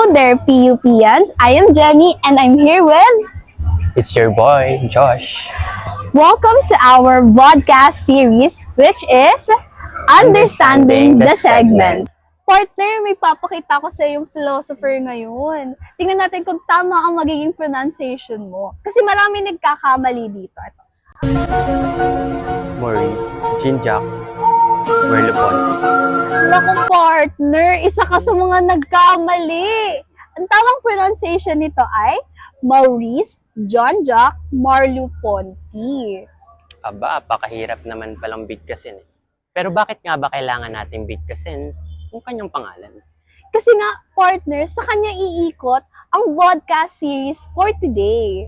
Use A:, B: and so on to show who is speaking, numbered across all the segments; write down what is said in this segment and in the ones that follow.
A: Hello there, PUPians. I am Jenny and I'm here with...
B: It's your boy, Josh.
A: Welcome to our podcast series, which is Understanding the Segment. Partner, may papakita ko sa yung philosopher ngayon. Tingnan natin kung tama ang magiging pronunciation mo. Kasi marami nagkakamali dito.
B: Maurice, Jinjak, Merlepon.
A: Naku partner, isa ka sa mga nagkamali. Ang tamang pronunciation nito ay Maurice Jean-Jacques Merleau-Ponty.
B: Aba, pakahirap naman palang bigkasin eh. Pero bakit nga ba kailangan nating bigkasin yung kanyang pangalan?
A: Kasi nga, partner, sa kanya iikot ang podcast series for today.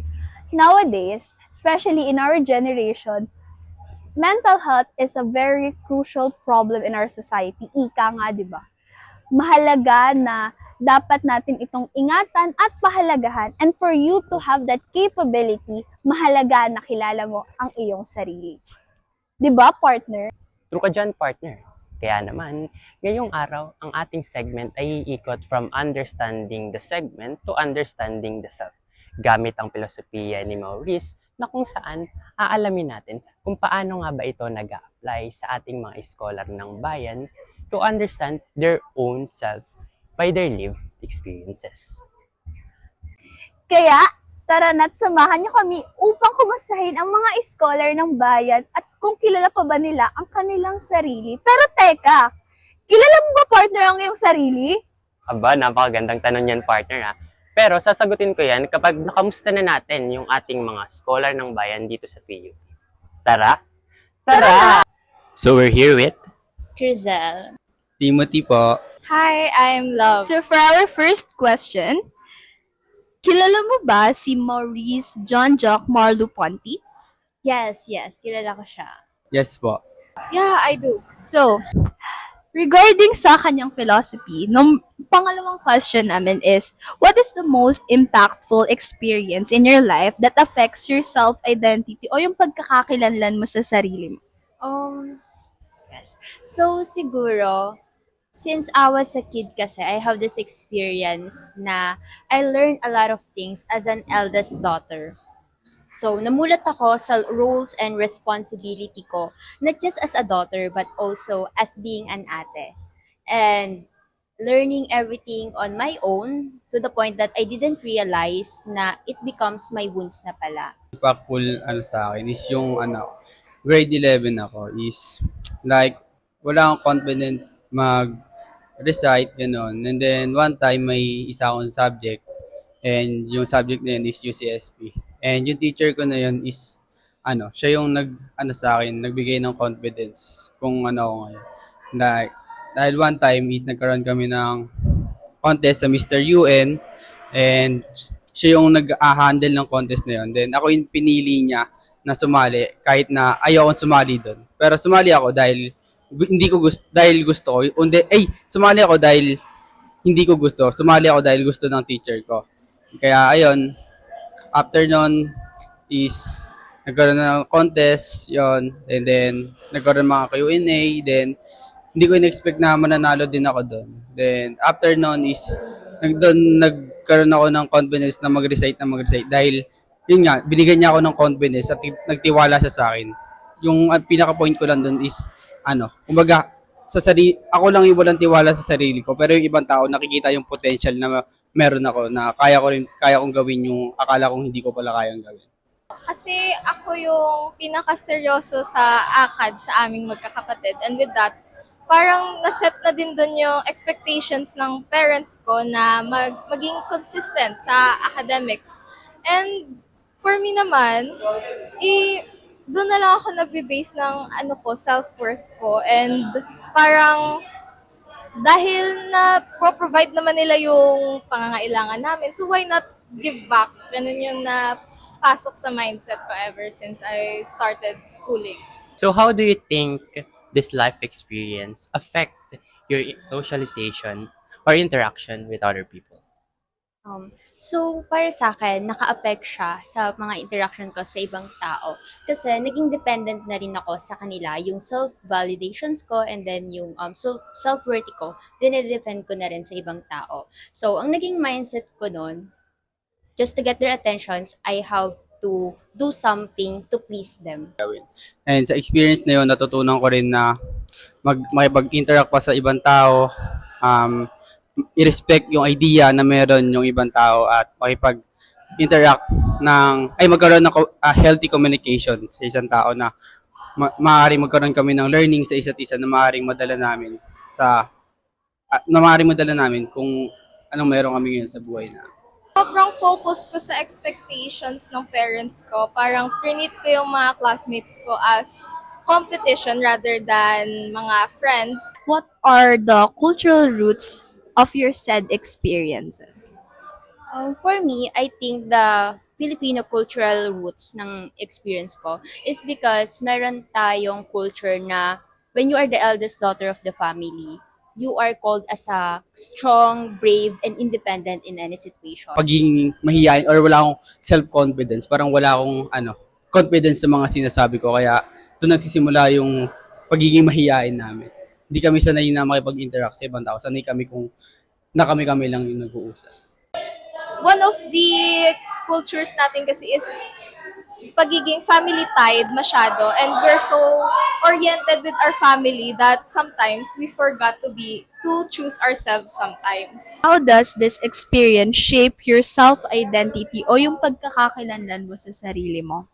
A: Nowadays, especially in our generation, mental health is a very crucial problem in our society. Ika nga, di ba? Mahalaga na dapat natin itong ingatan at pahalagahan. And for you to have that capability, mahalaga na kilala mo ang iyong sarili. Di ba, partner?
B: True ka dyan, partner. Kaya naman, ngayong araw, ang ating segment ay iikot from understanding the segment to understanding the self. Gamit ang filosofiya ni Maurice na kung saan aalamin natin kung paano nga ba ito nag-a-apply sa ating mga scholar ng bayan to understand their own self by their lived experiences.
A: Kaya, tara na't samahan niyo kami upang kumustahin ang mga scholar ng bayan at kung kilala pa ba nila ang kanilang sarili. Pero teka, kilala mo ba, partner, ang iyong sarili?
B: Aba, napakagandang tanong yan, partner ha. Pero sasagutin ko yan kapag nakamusta na natin yung ating mga scholar ng bayan dito sa PU. Tara? Tara! So we're here with
C: Crizel.
D: Timothy po.
C: Hi, I'm Love.
A: So for our first question, kilala mo ba si Maurice Jean-Jacques Merleau-Ponty?
C: Yes, kilala ko siya.
D: Yes po.
C: Yeah, I do.
A: So, regarding sa kanyang philosophy, nung pangalawang question namin is, what is the most impactful experience in your life that affects your self-identity o yung pagkakakilanlan mo sa sarili mo?
C: Yes. So, siguro, since I was a kid kasi, I have this experience na I learned a lot of things as an eldest daughter. So, namulat ako sa roles and responsibility ko, not just as a daughter, but also as being an ate. And learning everything on my own to the point that I didn't realize na it becomes my wounds na pala.
D: Impactful sa akin is yung grade 11 ako is like wala akong confidence mag-recite, gano'n. And then one time may isa akong subject and yung subject na yun is UCSP. And yung teacher ko na yun is siya yung sa akin, nagbigay ng confidence kung ano ako ngayon. Like, dahil one time is nagkaroon kami ng contest sa Mr. UN and siya yung nag-handle ng contest na yun. Then ako yung pinili niya na sumali kahit na ayaw akong sumali doon. Pero sumali ako dahil hindi ko gusto, dahil gusto ko. Sumali ako dahil hindi ko gusto. Sumali ako dahil gusto ng teacher ko. Kaya ayun, after nun is nagkaroon ng contest, yon, and then nagkaroon ng mga Q&A, then hindi ko in-expect na mananalo din ako doon. Then after nun is nagkaroon ako ng confidence na mag-recite dahil yun nga, binigyan niya ako ng confidence at nagtiwala siya sa akin. Yung pinaka-point ko lang doon is kumbaga ako lang yung walang tiwala sa sarili ko, pero yung ibang tao nakikita yung potential na meron ako na kaya kong gawin yung akala kong hindi ko pala kayang gawin.
E: Kasi ako yung pinakaseryoso sa ACAD sa aming magkakapatid. And with that, parang naset na din dun yung expectations ng parents ko na maging consistent sa academics. And for me naman, doon na lang ako nagbe-base ng self-worth ko. And parang dahil na provide naman nila yung pangangailangan namin, so why not give back? Ganun yung napasok sa mindset ko ever since I started schooling.
B: So how do you think this life experience affect your socialization or interaction with other people?
C: So, para sa akin, naka-affect siya sa mga interaction ko sa ibang tao. Kasi naging dependent na rin ako sa kanila. Yung self-validations ko and then yung self-worth ko, dinedefend ko na rin sa ibang tao. So, ang naging mindset ko nun, just to get their attentions, I have to do something to please them.
D: And sa experience na yun, natutunan ko rin na makipag-interact pa sa ibang tao, i-respect yung idea na meron yung ibang tao at makipag-interact magkaroon ng healthy communication sa isang tao na maaaring magkaroon kami ng learning sa isa't isa na maaaring madala namin kung anong meron kami ngayon sa buhay na.
E: Sobrang focus ko sa expectations ng parents ko. Parang trinit ko yung mga classmates ko as competition rather than mga friends.
A: What are the cultural roots of your said experiences?
C: For me, I think the Filipino cultural roots ng experience ko is because meron tayong culture na when you are the eldest daughter of the family, you are called as a strong, brave, and independent in any situation.
D: Pagiging mahihain or wala akong self-confidence, parang wala akong confidence sa mga sinasabi ko, kaya doon nagsisimula yung pagiging mahihain namin. Hindi kami sanay na makipag-interact sa ibang tao. Sanay kami kung na kami lang yung nag-uusap.
E: One of the cultures natin kasi is pagiging family tied masyado, and we're so oriented with our family that sometimes we forgot to choose ourselves sometimes.
A: How does this experience shape your self-identity o yung pagkakakilanlan mo sa sarili mo?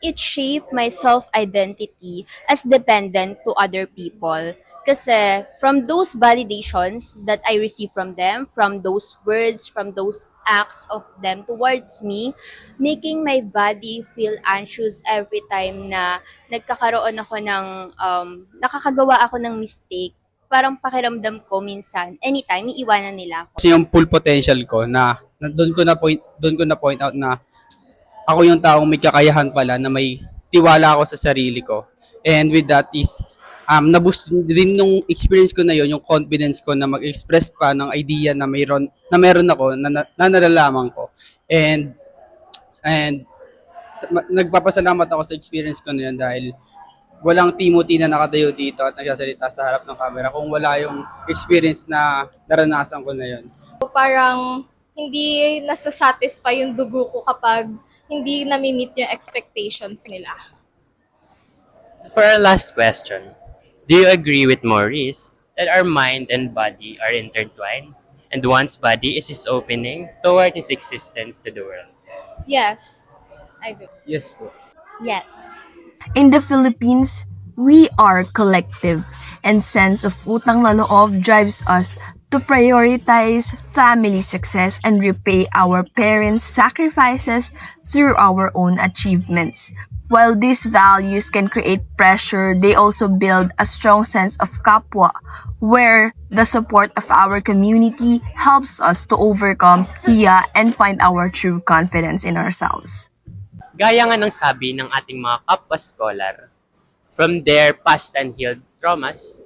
C: It shaped my self-identity as dependent to other people. Kasi from those validations that I receive from them, from those words, from those acts of them towards me, making my body feel anxious every time na nagkakaroon ako nakakagawa ako ng mistake. Parang pakiramdam ko minsan, anytime, iiwanan nila ako.
D: Kasi yung full potential ko na doon ko na point out na ako yung taong may kakayahan pala, na may tiwala ako sa sarili ko. And with that is na-boost din nung experience ko na yon, yung confidence ko na mag-express pa ng idea na meron ako na nalalaman ko. And nagpapasalamat ako sa experience ko na yun dahil walang Timothy na nakatayo dito at nagsasalita sa harap ng camera kung wala yung experience na naranasan ko na yun.
E: So, parang hindi nasa-satisfy yung dugo ko kapag hindi nami-meet yung expectations nila.
B: For our last question, do you agree with Maurice that our mind and body are intertwined and one's body is his opening toward his existence to the world?
E: Yes, I do.
D: Yes po.
C: Yes.
A: In the Philippines, we are collective, and sense of utang na loob drives us to prioritize family success and repay our parents' sacrifices through our own achievements. While these values can create pressure, they also build a strong sense of kapwa, where the support of our community helps us to overcome hiya and find our true confidence in ourselves.
B: Gaya nga ng sabi ng ating mga kapwa scholar, from their past unhealed traumas,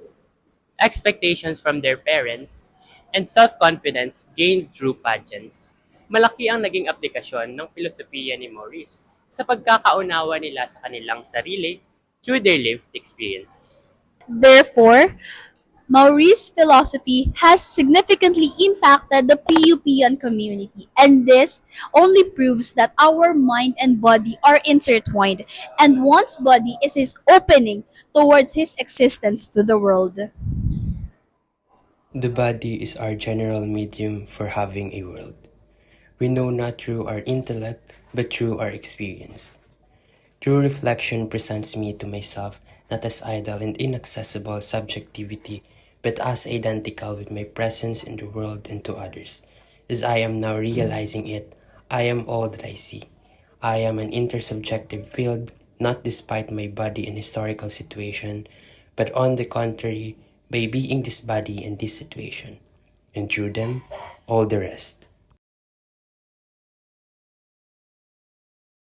B: expectations from their parents, and self-confidence gained through pageants, malaki ang naging aplikasyon ng filosofiya ni Maurice sa pagkakaunawa nila sa kanilang sarili through their lived experiences.
A: Therefore, Maurice's philosophy has significantly impacted the PUPian community, and this only proves that our mind and body are intertwined, and one's body is his opening towards his existence to the world.
F: The body is our general medium for having a world. We know not through our intellect, but through our experience. True reflection presents me to myself not as idle and inaccessible subjectivity, but as identical with my presence in the world and to others. As I am now realizing it, I am all that I see. I am an intersubjective field, not despite my body and historical situation, but on the contrary, by being this body and this situation, and through them, all the rest.